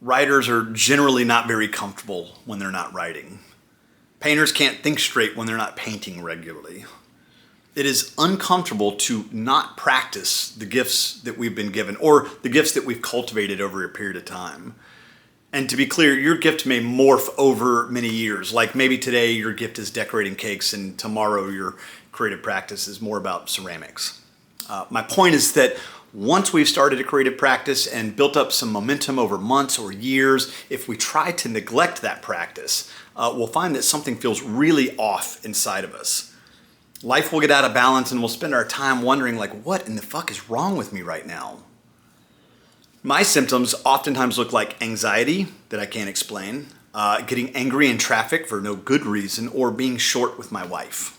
Writers are generally not very comfortable when they're not writing. Painters can't think straight when they're not painting regularly. It is uncomfortable to not practice the gifts that we've been given or the gifts that we've cultivated over a period of time. And to be clear, your gift may morph over many years. Like maybe today your gift is decorating cakes and tomorrow your creative practice is more about ceramics. My point is that once we've started a creative practice and built up some momentum over months or years, if we try to neglect that practice, we'll find that something feels really off inside of us. Life will get out of balance and we'll spend our time wondering like, what in the fuck is wrong with me right now? My symptoms oftentimes look like anxiety that I can't explain, getting angry in traffic for no good reason, or being short with my wife.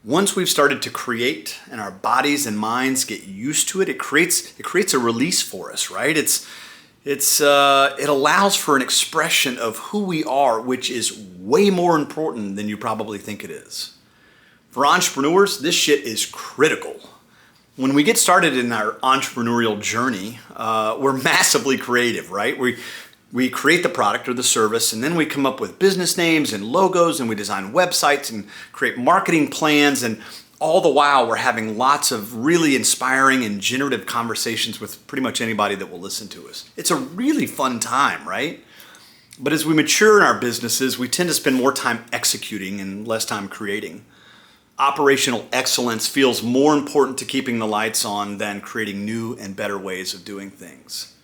Once we've started to create and our bodies and minds get used to it, it creates a release for us, right? It allows for an expression of who we are, which is way more important than you probably think it is. For entrepreneurs, this shit is critical. When we get started in our entrepreneurial journey, we're massively creative, right? We create the product or the service, and then we come up with business names and logos, and we design websites and create marketing plans, and all the while we're having lots of really inspiring and generative conversations with pretty much anybody that will listen to us. It's a really fun time, right? But as we mature in our businesses, we tend to spend more time executing and less time creating. Operational excellence feels more important to keeping the lights on than creating new and better ways of doing things.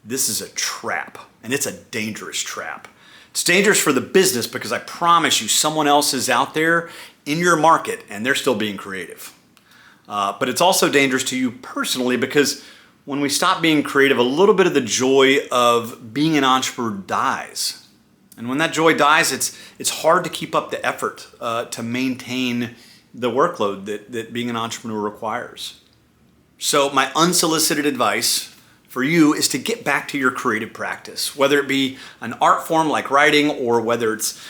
This is a trap, and it's a dangerous trap. It's dangerous for the business because I promise you someone else is out there in your market and they're still being creative. But it's also dangerous to you personally because when we stop being creative, a little bit of the joy of being an entrepreneur dies. And when that joy dies, it's hard to keep up the effort to maintain the workload that being an entrepreneur requires. So my unsolicited advice for you is to get back to your creative practice, whether it be an art form like writing or whether it's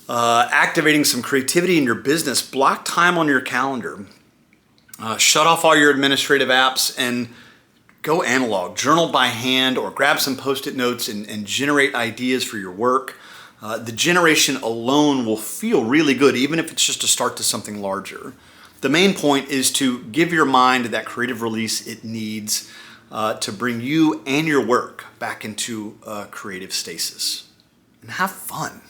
activating some creativity in your business. Block time on your calendar. Shut off all your administrative apps and go analog. Journal by hand or grab some Post-it notes and generate ideas for your work. The generation alone will feel really good, even if it's just a start to something larger. The main point is to give your mind that creative release it needs to bring you and your work back into creative stasis. And have fun.